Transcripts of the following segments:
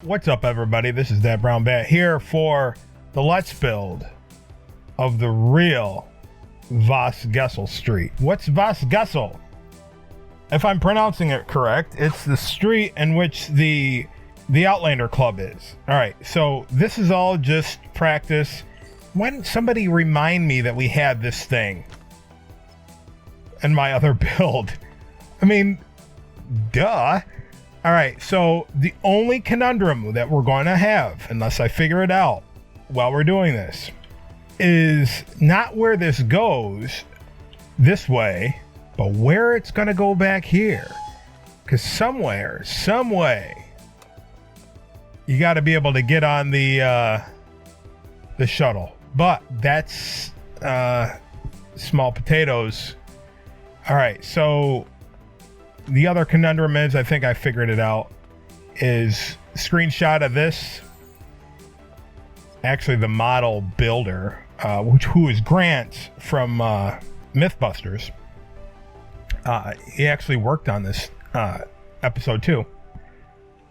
What's up, everybody? This is that brown bat here for the Let's Build of the real Vos Gesel Street. What's Vos Gesel? If I'm pronouncing it correct, it's the street in which the Outlander Club is. All right, so this is all just practice. Why didn't somebody remind me that we had this thing in my other build? I mean, duh. All right, so the only conundrum that we're going to have, unless I figure it out while we're doing this, is not where this goes this way, but where it's going to go back here. Because somewhere, some way, you got to be able to get on the shuttle. But that's small potatoes. All right, so the other conundrum is, I think I figured it out, is screenshot of this. Actually, the model builder, who is Grant from Mythbusters, he actually worked on this episode too.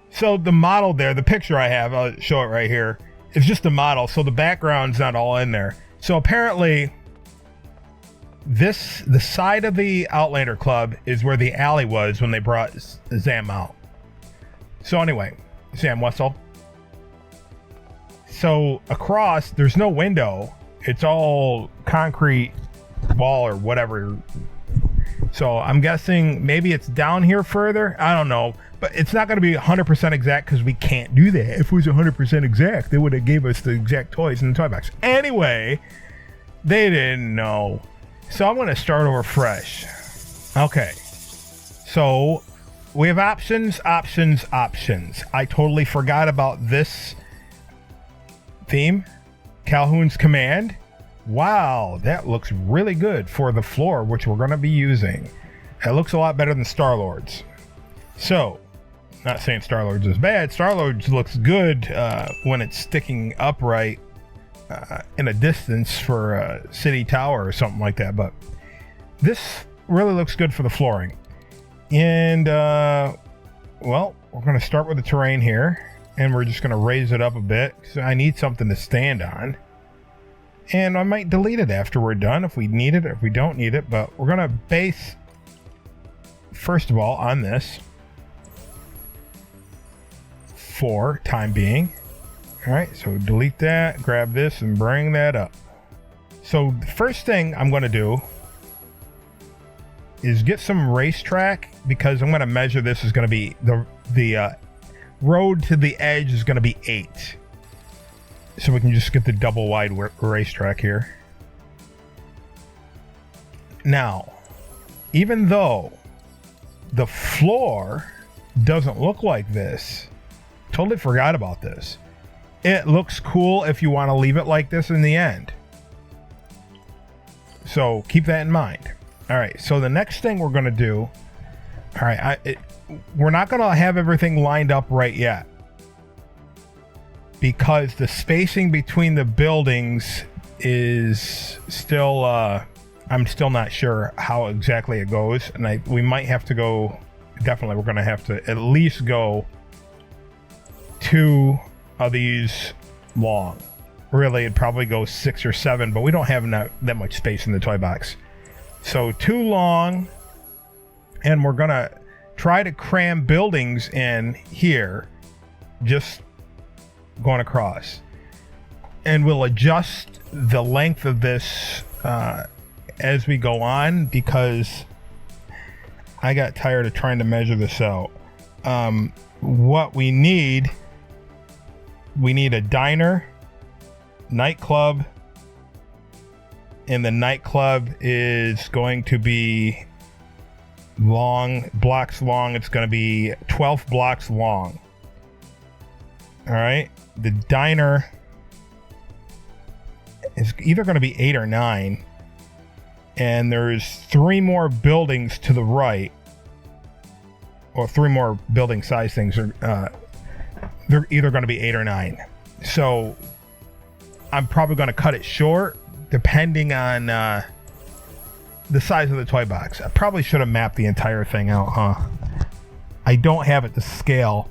So the model there, the picture I have, I'll show it right here, is just a model, so the background's not all in there. So apparently, the side of the Outlander Club is where the alley was when they brought Zam out. So anyway, Sam Wessel. So across, there's no window. It's all concrete wall or whatever. So I'm guessing maybe it's down here further. I don't know. But it's not going to be 100% exact because we can't do that. If it was 100% exact, they would have gave us the exact toys in the toy box. Anyway, they didn't know. So I'm going to start over fresh. Okay. So we have options. I totally forgot about this theme. Calhoun's Command. Wow, that looks really good for the floor, which we're going to be using. It looks a lot better than Star-Lord's. So, not saying Star-Lord's is bad. Star-Lord's looks good when it's sticking upright in a distance for a city tower or something like that, but this really looks good for the flooring. And well, we're going to start with the terrain here, and we're just going to raise it up a bit because I need something to stand on, and I might delete it after we're done if we need it or if we don't need it. But we're going to base first of all on this for time being. All right, so delete that, grab this, and bring that up. So the first thing I'm going to do is get some racetrack, because I'm going to measure this is going to be the road to the edge is going to be 8. So we can just get the double wide racetrack here. Now, even though the floor doesn't look like this, totally forgot about this. It looks cool if you want to leave it like this in the end. So keep that in mind. All right, so the next thing we're going to do, all right, we're not going to have everything lined up right yet, because the spacing between the buildings is still, I'm still not sure how exactly it goes. And we might have to go, definitely we're going to have to at least go 2 of these long. Really, it'd probably go 6 or 7, but we don't have that much space in the toy box. So 2 long, and we're gonna try to cram buildings in here, just going across. And we'll adjust the length of this as we go on, because I got tired of trying to measure this out. What we need a diner, nightclub, and the nightclub is going to be blocks long. It's going to be 12 blocks long. All right. The diner is either going to be 8 or 9. And there's 3 more buildings to the right, or 3 more building size things. They're either going to be 8 or 9. So I'm probably going to cut it short depending on the size of the toy box. I probably should have mapped the entire thing out, huh? I don't have it to scale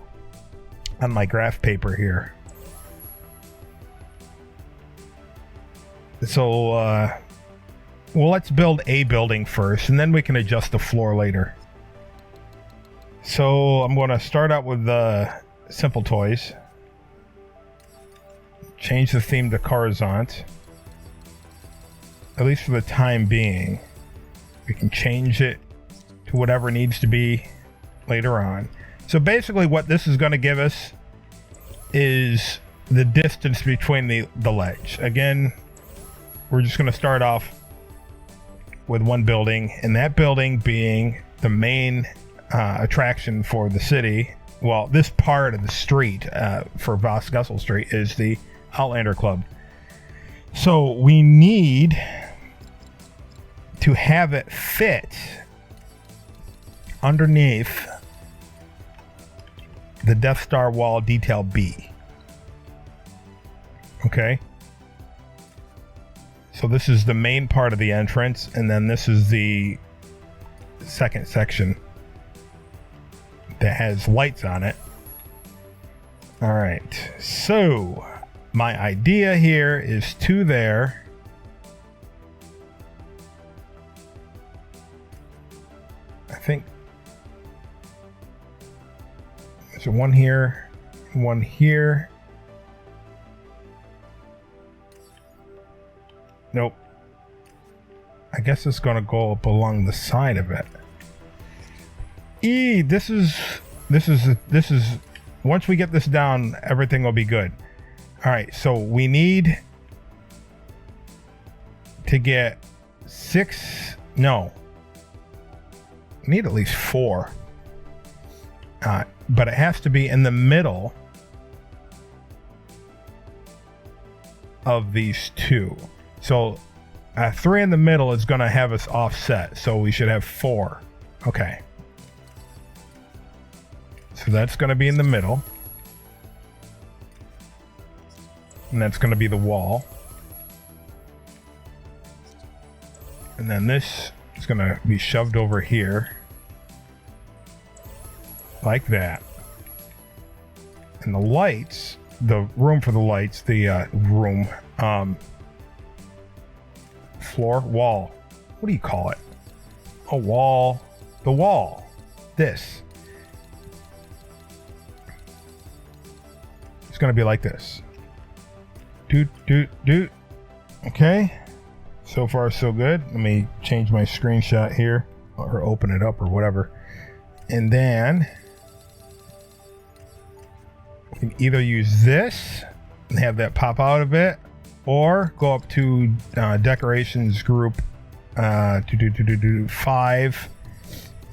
on my graph paper here. So, well, let's build a building first, and then we can adjust the floor later. So I'm going to start out with the simple toys. Change the theme to Coruscant. At least for the time being. We can change it to whatever needs to be later on. So basically what this is going to give us is the distance between the ledge. Again, we're just going to start off with one building, and that building being the main attraction for the city. Well, this part of the street for Vos Gesel Street is the Outlander Club. So we need to have it fit underneath the Death Star wall detail B. Okay. So this is the main part of the entrance, and then this is the second section that has lights on it. All right. So my idea here is two there. I think there's one here, one here. Nope. I guess it's going to go up along the side of it. This is once we get this down, everything will be good. All right, so we need to get we need at least 4. But it has to be in the middle of these two. So 3 in the middle is going to have us offset. So we should have 4. Okay. So that's going to be in the middle. And that's going to be the wall. And then this is going to be shoved over here. Like that. And the lights, the room for the lights, the floor, wall. What do you call it? A wall. The wall. This. It's going to be like this. Doot, doot, doot. Okay. So far, so good. Let me change my screenshot here, or open it up, or whatever. And then we can either use this and have that pop out of it, or go up to decorations group 5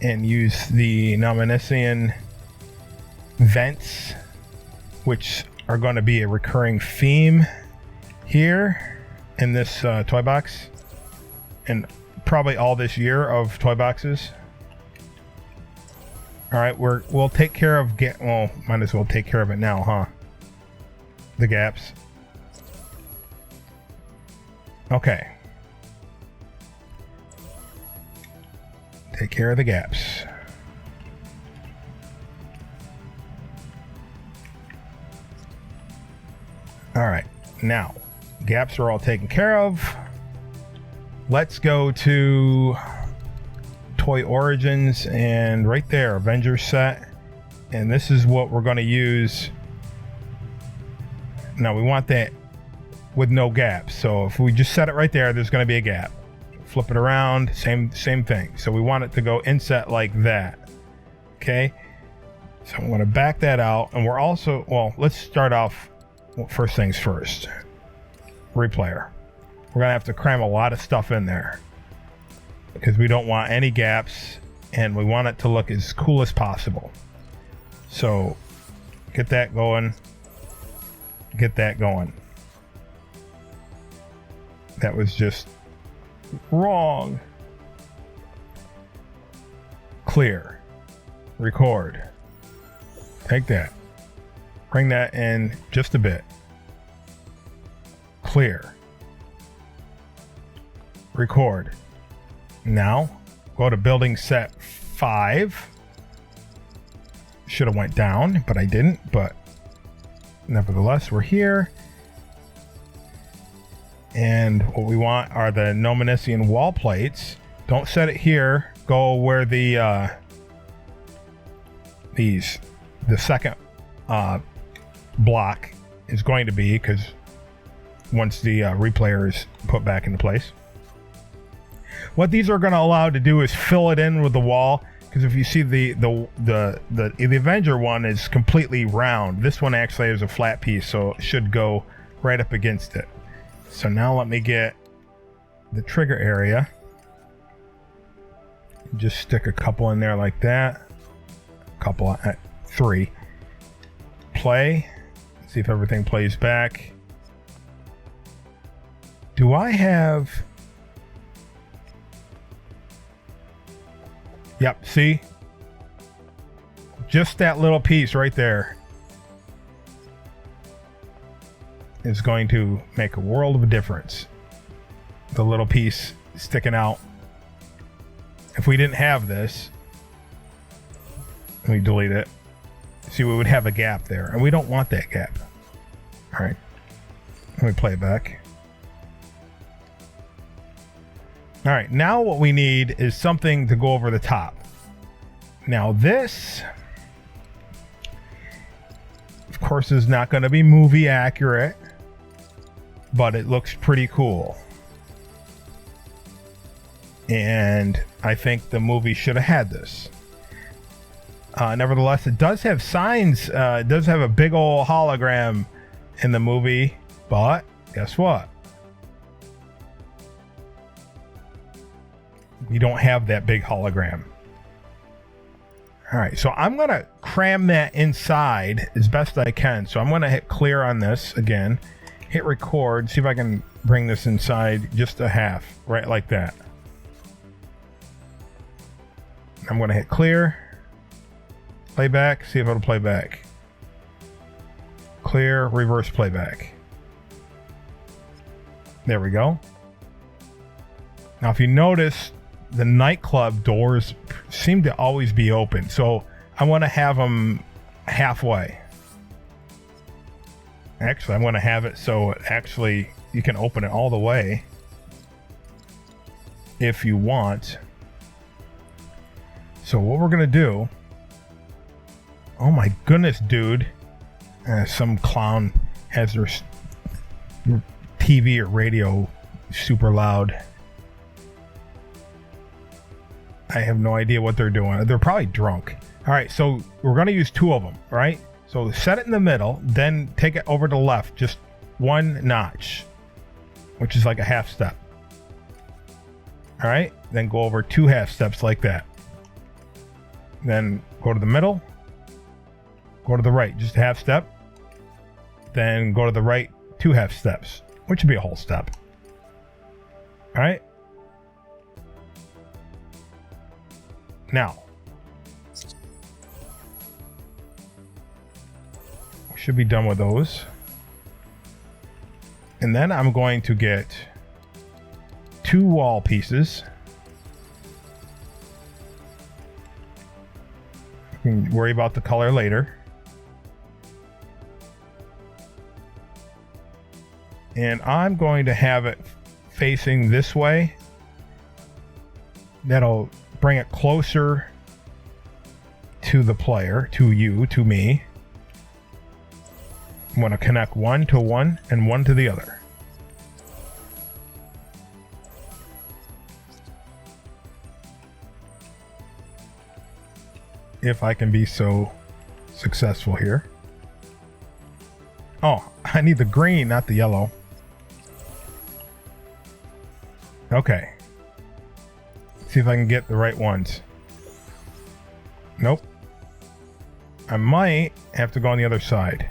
and use the Nomination vents, which are going to be a recurring theme here in this toy box, and probably all this year of toy boxes. All right, we'll take care of well, might as well take care of it now, huh? The gaps. Okay. Take care of the gaps. All right, now gaps are all taken care of. Let's go to Toy Origins, and right there, Avengers set. And this is what we're going to use. Now we want that with no gaps. So if we just set it right there, there's going to be a gap. Flip it around, same thing. So we want it to go inset like that. Okay. So I'm going to back that out, and we're also, well, let's start off. Well, first things first. Replayer. We're going to have to cram a lot of stuff in there because we don't want any gaps, and we want it to look as cool as possible. So get that going. Get that going. That was just wrong. Clear. Record. Take that. Bring that in just a bit. Clear. Record. Now, go to building set 5. Should have went down, but I didn't. But nevertheless, we're here. And what we want are the Nominesian wall plates. Don't set it here. Go where the second block is going to be, because once the replayer is put back into place. What these are going to allow to do is fill it in with the wall, because if you see the Avenger one is completely round. This one actually is a flat piece, so it should go right up against it. So now let me get the trigger area. Just stick a couple in there like that. A couple at 3. Play. See if everything plays back. Do I have... Yep, see? Just that little piece right there is going to make a world of a difference. The little piece sticking out. If we didn't have this, let me delete it. See, we would have a gap there, and we don't want that gap. All right, let me play it back. All right, now what we need is something to go over the top. Now this, of course, is not going to be movie accurate, but it looks pretty cool. And I think the movie should have had this. Nevertheless, it does have signs. It does have a big old hologram in the movie, but guess what? You don't have that big hologram. All right, so I'm going to cram that inside as best I can. So I'm going to hit clear on this again, hit record, see if I can bring this inside just a half, right like that. I'm going to hit clear, playback, see if it'll play back. Clear, reverse playback. There we go. Now, if you notice, the nightclub doors seem to always be open, so I want to have them halfway. Actually, I'm going to have it so it actually you can open it all the way if you want. So what we're going to do... Oh my goodness, dude. Some clown has their TV or radio super loud. I have no idea what they're doing. They're probably drunk. All right, so we're going to use 2 of them, right? So set it in the middle, then take it over to the left, just 1 notch, which is like a half step. All right, then go over 2 half steps like that. Then go to the middle, go to the right, just a half step. Then go to the right, 2 half steps, which would be a whole step. All right. Now, we should be done with those. And then I'm going to get 2 wall pieces. You can worry about the color later. And I'm going to have it facing this way. That'll bring it closer to the player, to you, to me. I'm going to connect 1 to 1 and 1 to the other. If I can be so successful here. Oh, I need the green, not the yellow. Okay. See if I can get the right ones. Nope. I might have to go on the other side.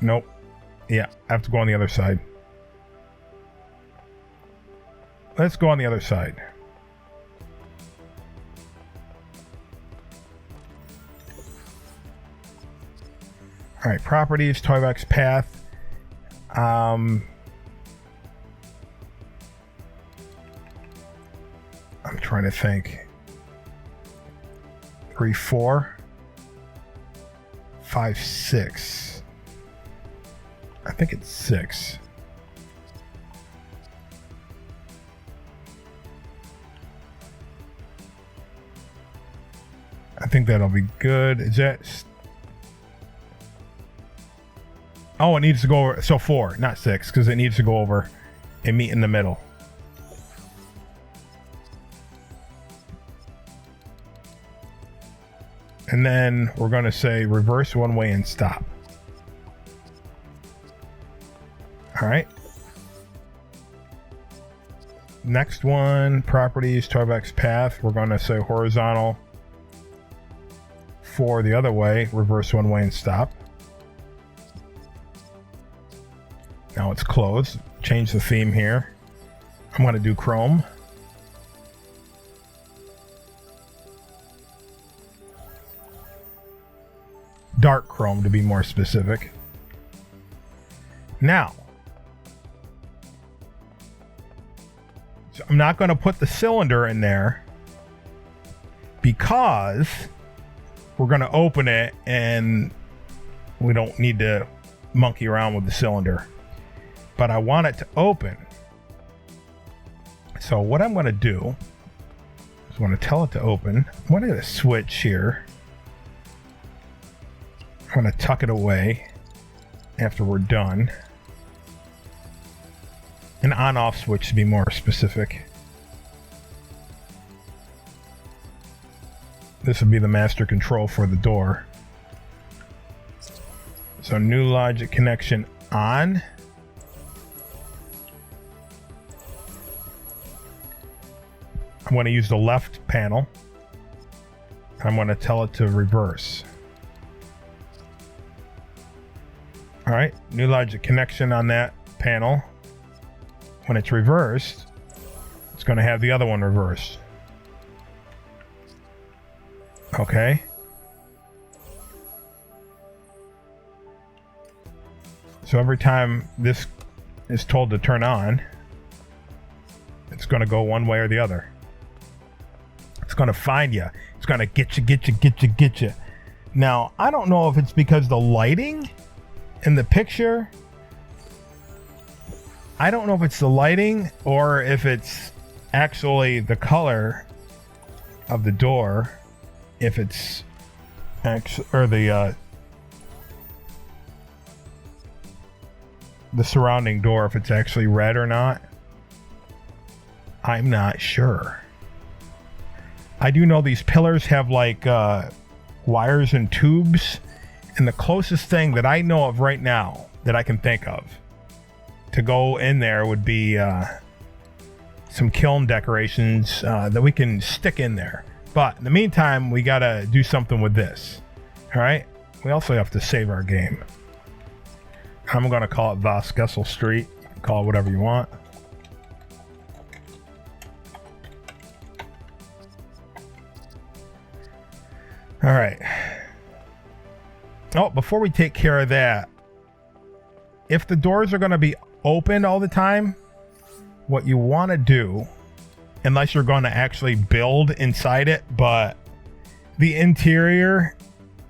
Nope. Yeah, I have to go on the other side. Let's go on the other side. All right, properties, Toybox path. I'm trying to think. 3, 4, 5, 6. I think it's 6. I think that'll be good. Is that... Oh, it needs to go over... So 4, not 6, because it needs to go over and meet in the middle. And then we're going to say reverse one way and stop. All right. Next one, properties, Tarbex path. We're going to say horizontal 4 the other way, reverse one way and stop. Now it's closed. Change the theme here. I'm going to do Chrome. Dark Chrome to be more specific. Now, so I'm not going to put the cylinder in there because we're going to open it and we don't need to monkey around with the cylinder. But I want it to open. So what I'm going to do is I'm going to tell it to open. I'm going to get a switch here. I'm going to tuck it away after we're done. An on-off switch to be more specific. This would be the master control for the door. So new logic connection on. I'm going to use the left panel. I'm going to tell it to reverse. All right, new logic connection on that panel. When it's reversed, it's going to have the other one reversed. Okay. So every time this is told to turn on, it's going to go one way or the other. It's going to find you. It's going to get you. Now, I don't know if it's because the lighting in the picture. I don't know if it's the lighting or if it's actually the color of the door. If it's actually, or the surrounding door, if it's actually red or not. I'm not sure. I do know these pillars have like wires and tubes, and the closest thing that I know of right now that I can think of to go in there would be some kiln decorations that we can stick in there. But in the meantime, we gotta do something with this. All right. We also have to save our game. I'm gonna call it Vos Gesel Street. Call it whatever you want. All right. Oh, before we take care of that, if the doors are going to be open all the time, what you want to do, unless you're going to actually build inside it, but the interior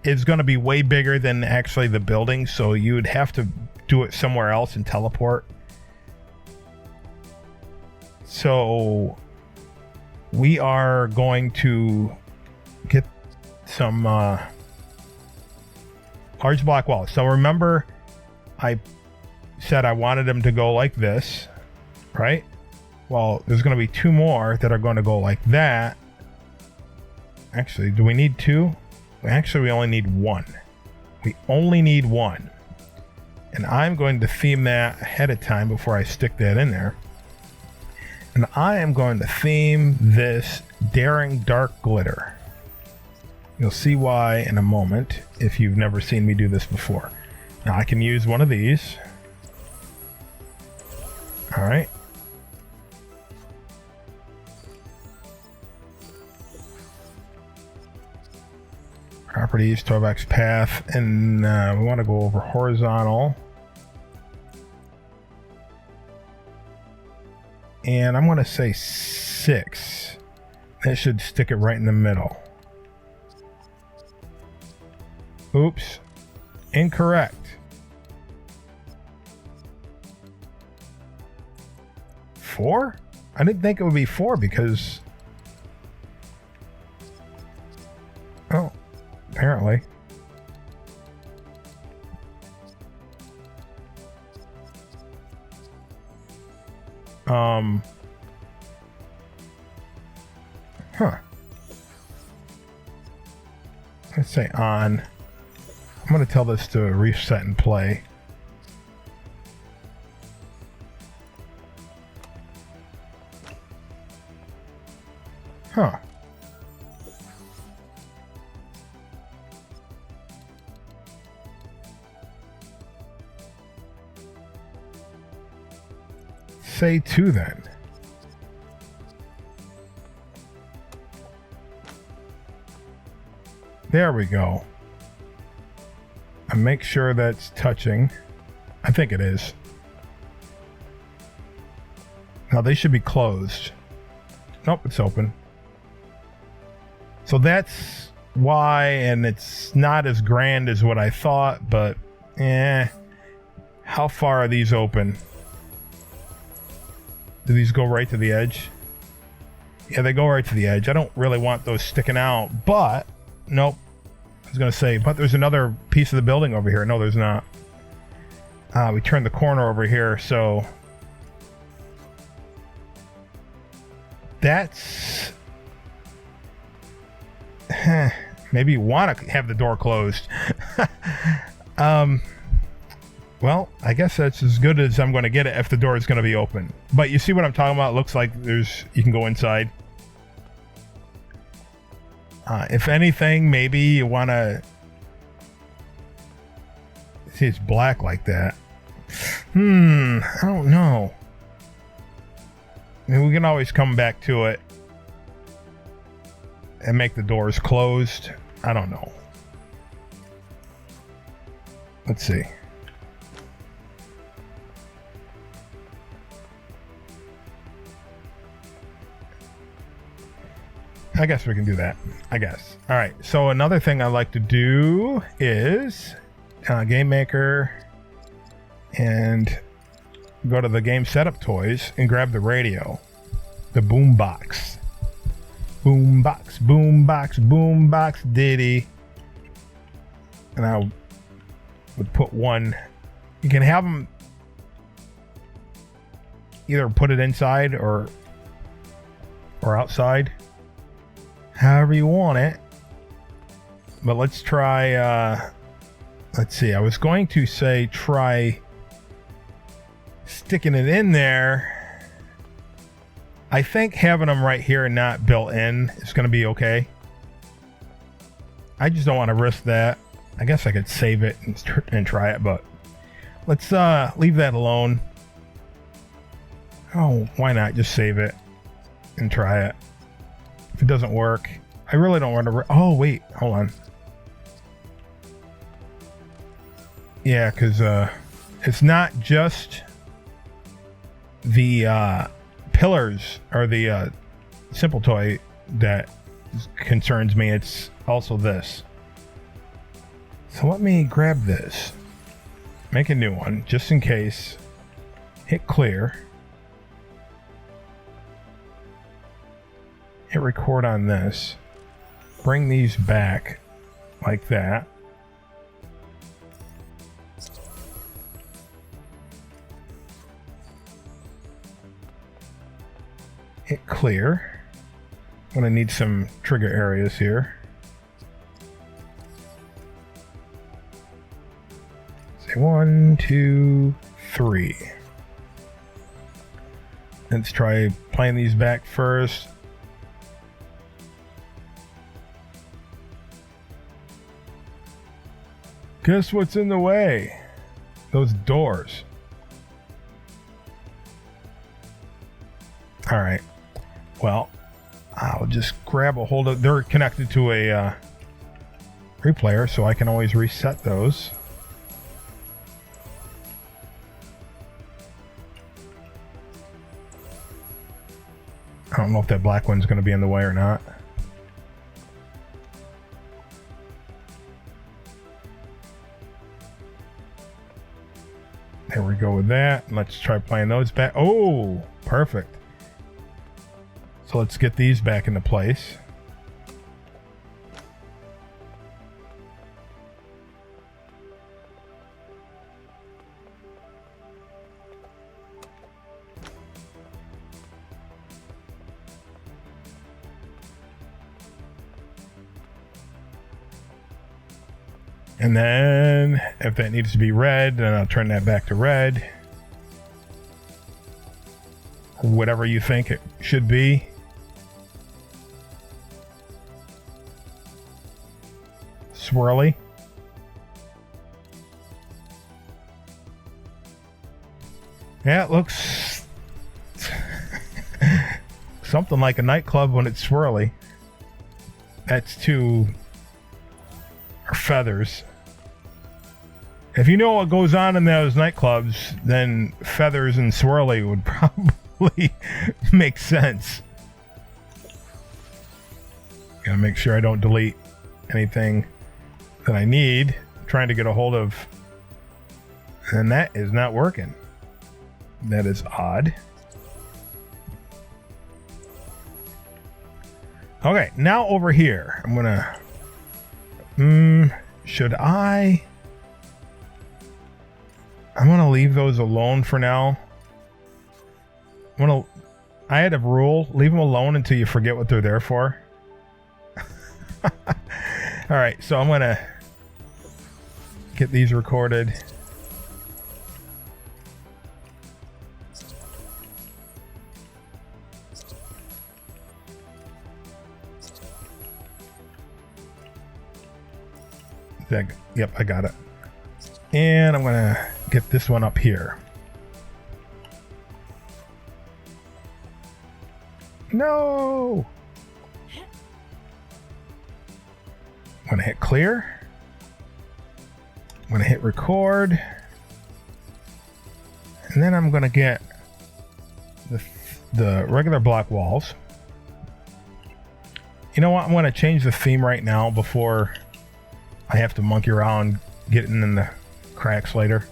is going to be way bigger than actually the building, so you would have to do it somewhere else and teleport. So we are going to get some large block walls. So remember, I said I wanted them to go like this, right? Well, there's going to be 2 more that are going to go like that. Actually, do we need 2? Actually, we only need 1. We only need 1. And I'm going to theme that ahead of time before I stick that in there. And I am going to theme this Daring Dark Glitter. You'll see why in a moment if you've never seen me do this before. Now I can use one of these. All right. Properties, Tarbex path, and we want to go over horizontal. And I'm going to say 6. That should stick it right in the middle. Oops. Incorrect. 4? I didn't think it would be 4 because... Oh, apparently. Huh. Let's say on. I'm going to tell this to reset and play. Huh. Say 2 then. There we go. And make sure that's touching. I think it is. Now they should be closed. Nope, it's open. So that's why, and it's not as grand as what I thought, but how far are these open? Do these go right to the edge? Yeah, they go right to the edge. I don't really want those sticking out, but nope. I was gonna say, but there's another piece of the building over here. No, there's not. We turned the corner over here, so that's maybe you want to have the door closed. Well, I guess that's as good as I'm going to get it if the door is going to be open. But you see what I'm talking about? It looks like you can go inside. If anything, maybe you want to see it's black like that. I don't know. I mean, we can always come back to it and make the doors closed. I don't know. Let's see. I guess we can do that. I guess. All right. So another thing I like to do is Game Maker and go to the game setup toys and grab the radio, the boom box, boom box, boom box, boom box, Diddy. And I would put one. You can have them either put it inside or outside. However you want it. But let's try, let's see, I was going to say try sticking it in there. I think having them right here and not built in is going to be okay. I just don't want to risk that. I guess I could save it and try it, but let's leave that alone. Oh, why not just save it and try it? If it doesn't work, I really don't want to. Oh, wait, hold on. Yeah, because it's not just the pillars or the simple toy that concerns me. It's also this. So let me grab this. Make a new one, just in case. Hit clear. Hit record on this. Bring these back like that. Hit clear. I'm gonna need some trigger areas here. Say 1, 2, 3. Let's try playing these back first. Guess what's in the way? Those doors. All right. Well, I'll just grab a hold of. They're connected to a replayer, so I can always reset those. I don't know if that black one's going to be in the way or not. There we go with that. Let's try playing those back. Oh, perfect. So let's get these back into place. And then if that needs to be red, then I'll turn that back to red. Whatever you think it should be. Swirly. Yeah, it looks something like a nightclub when it's swirly. That's two feathers. If you know what goes on in those nightclubs, then feathers and swirly would probably make sense. Gotta make sure I don't delete anything that I need. I'm trying to get a hold of, and that is not working. That is odd. Okay, now over here, I'm gonna should I'm gonna leave those alone for now. I had a rule, leave them alone until you forget what they're there for. All right, so I'm gonna get these recorded. Yep, I got it. And I'm gonna get this one up here. No! I'm gonna hit clear. I'm gonna hit record. And then I'm gonna get the regular block walls. You know what? I'm gonna change the theme right now before I have to monkey around getting in the cracks later.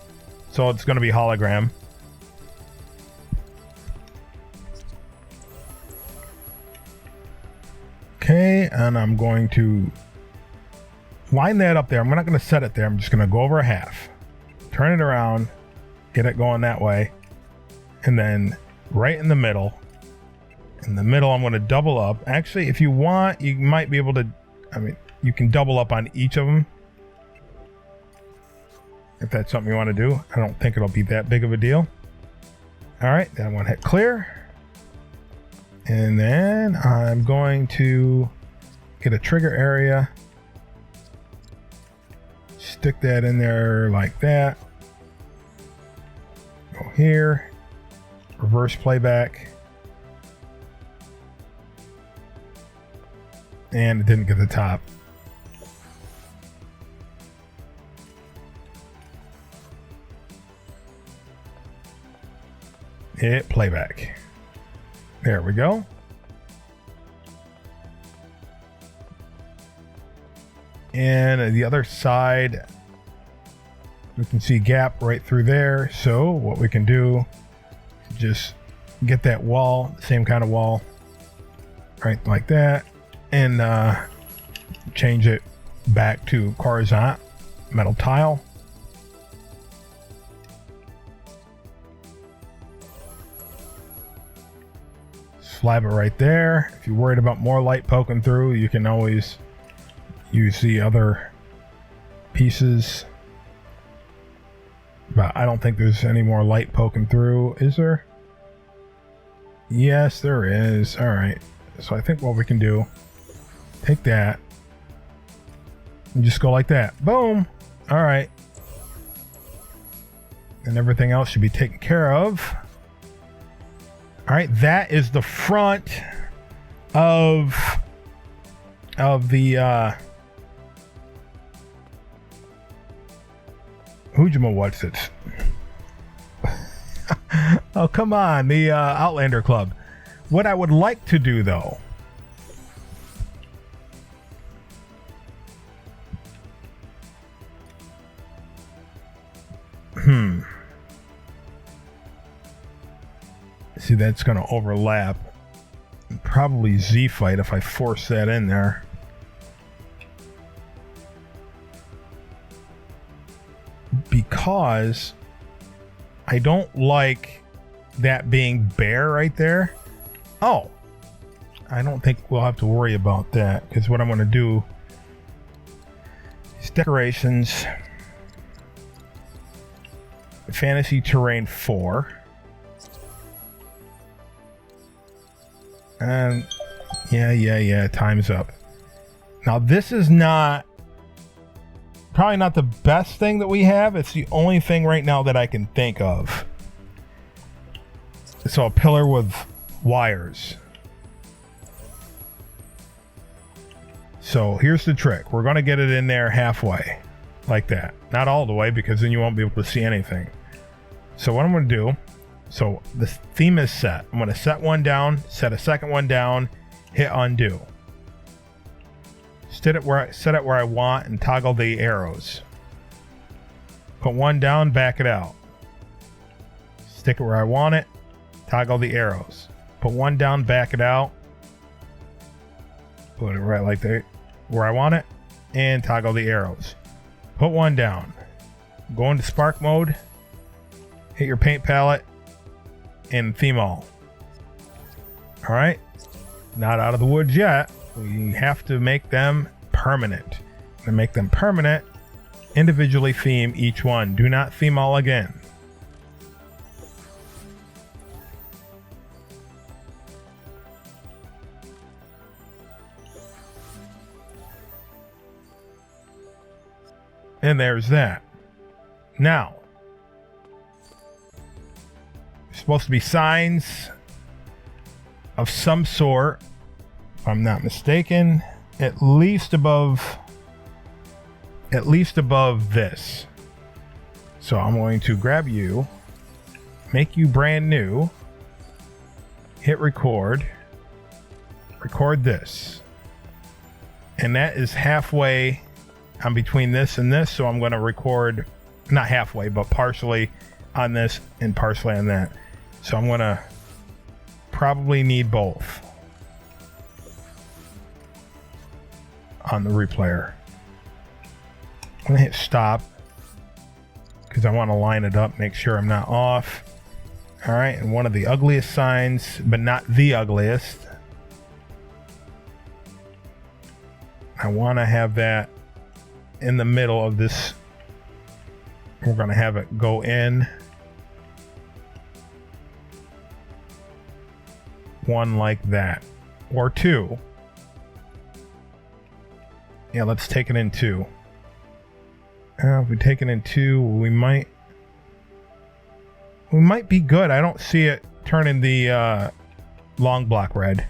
So it's going to be hologram. Okay, and I'm going to line that up there. I'm not going to set it there. I'm just going to go over a half. Turn it around. Get it going that way. And then right in the middle. In the middle, I'm going to double up. Actually, if you want, you might be able to... you can double up on each of them. If that's something you want to do. I don't think it'll be that big of a deal. Alright, then I'm going to hit clear. And then I'm going to get a trigger area. Stick that in there like that. Go here. Reverse playback. And it didn't get the top. Hit playback. There we go. And the other side, we can see gap right through there. So what we can do, just get that wall, same kind of wall, right like that, and change it back to Coruscant metal tile. Slab it right there. If you're worried about more light poking through, you can always use the other pieces. But I don't think there's any more light poking through, is there? Yes, there is. All right. So I think what we can do, take that and just go like that. Boom. All right. And everything else should be taken care of. All right, that is the front of the what's it? Oh, come on, the Outlander Club. What I would like to do, though, See, that's going to overlap. Probably Z fight if I force that in there. Because I don't like that being bare right there. Oh, I don't think we'll have to worry about that, because what I'm going to do is decorations, fantasy terrain 4. And yeah, time's up. Now this is probably not the best thing that we have. It's the only thing right now that I can think of. So a pillar with wires. So here's the trick. We're going to get it in there halfway, like that. Not all the way, because then you won't be able to see anything. So what I'm going to do, so the theme is set. I'm going to set one down, set a second one down, hit undo. Set it where I want and toggle the arrows. Put one down, back it out. Stick it where I want it, toggle the arrows. Put one down, back it out. Put it right like there where I want it, and toggle the arrows. Put one down. Go into spark mode, hit your paint palette, and theme all. Alright, not out of the woods yet. We have to make them permanent. To make them permanent, individually theme each one. Do not theme all again. And there's that. Now, there's supposed to be signs of some sort, if I'm not mistaken, at least above this. So I'm going to grab you, make you brand new, hit record this. And that is halfway. I'm between this and this, so I'm going to record, not halfway, but partially on this and partially on that. So I'm going to probably need both on the replayer. I'm going to hit stop because I want to line it up, make sure I'm not off. All right, and one of the ugliest signs, but not the ugliest. I want to have that in the middle of this. We're going to have it go in one like that, or two. Yeah, let's take it in two. If we take it in two, we might be good. I don't see it turning the long block red.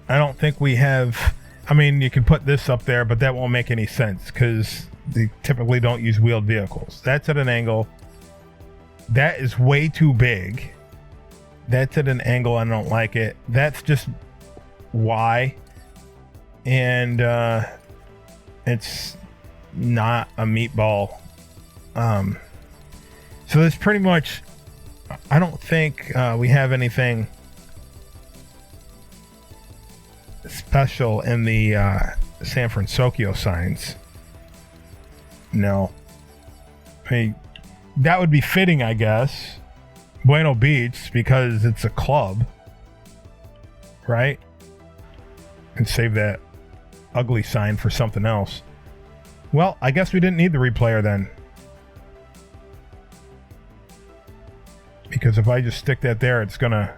I don't think we have. I mean, you can put this up there, but that won't make any sense because they typically don't use wheeled vehicles. That's at an angle. That is way too big. That's at an angle I don't like it. That's just Y. And it's not a meatball. So that's pretty much, I don't think we have anything special in the San Francisco signs. No. I mean, that would be fitting, I guess. Bueno Beach, because it's a club. Right? And save that ugly sign for something else. Well, I guess we didn't need the replayer then. Because if I just stick that there, it's gonna...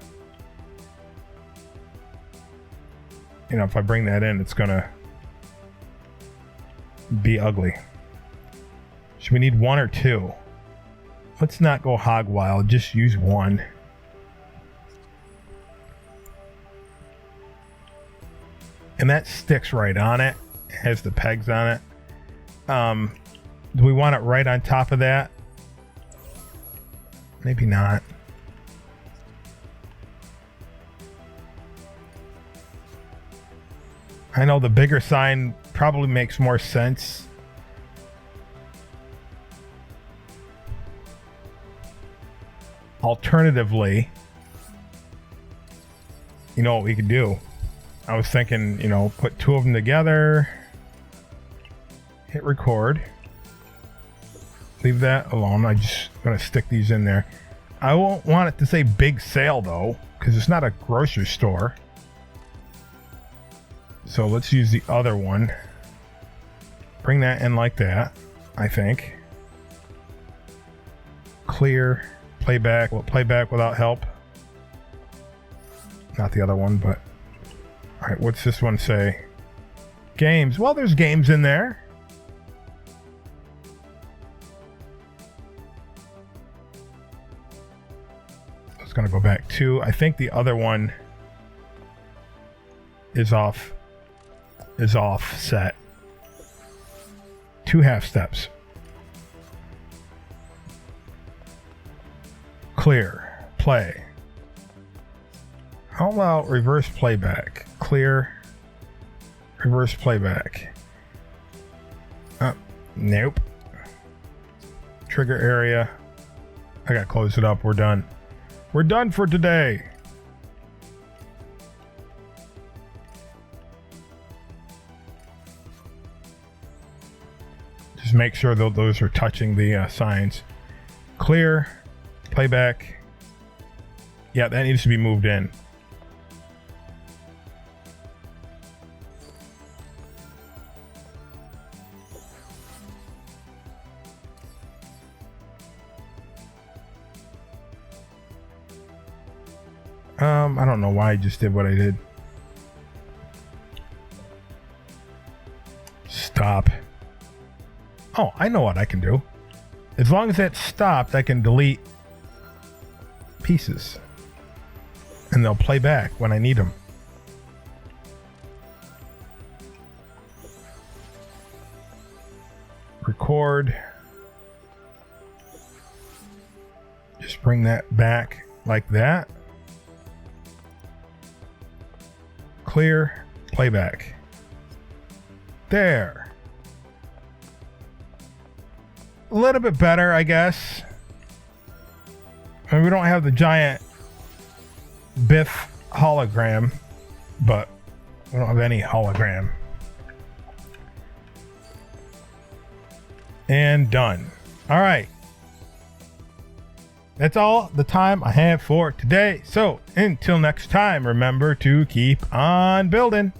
You know, if I bring that in, it's gonna be ugly. Should we need one or two? Let's not go hog wild, just use one. And that sticks right on it. It has the pegs on it. Do we want it right on top of that? Maybe not. I know the bigger sign probably makes more sense. Alternatively, you know what we could do? I was thinking, you know, put two of them together, hit record, leave that alone. I'm just going to stick these in there. I won't want it to say big sale though, because it's not a grocery store. So let's use the other one. Bring that in like that, I think. Clear, playback, well, playback without help. Not the other one, but all right, what's this one say? Games. Well, there's games in there. It's going to go back to, I think the other one is offset. 2 half steps. Clear, play. How about reverse playback? Clear, reverse playback. Nope. Trigger area. I gotta close it up. We're done. We're done for today. Just make sure that those are touching the signs. Clear, playback. Yeah, that needs to be moved in. I don't know why I just did what I did. Stop. Oh, I know what I can do. As long as that's stopped, I can delete pieces. And they'll play back when I need them. Record. Just bring that back like that. Clear, playback. There. A little bit better, I guess. I mean, we don't have the giant Biff hologram, but we don't have any hologram. And done. All right. That's all the time I have for today. So until next time, remember to keep on building.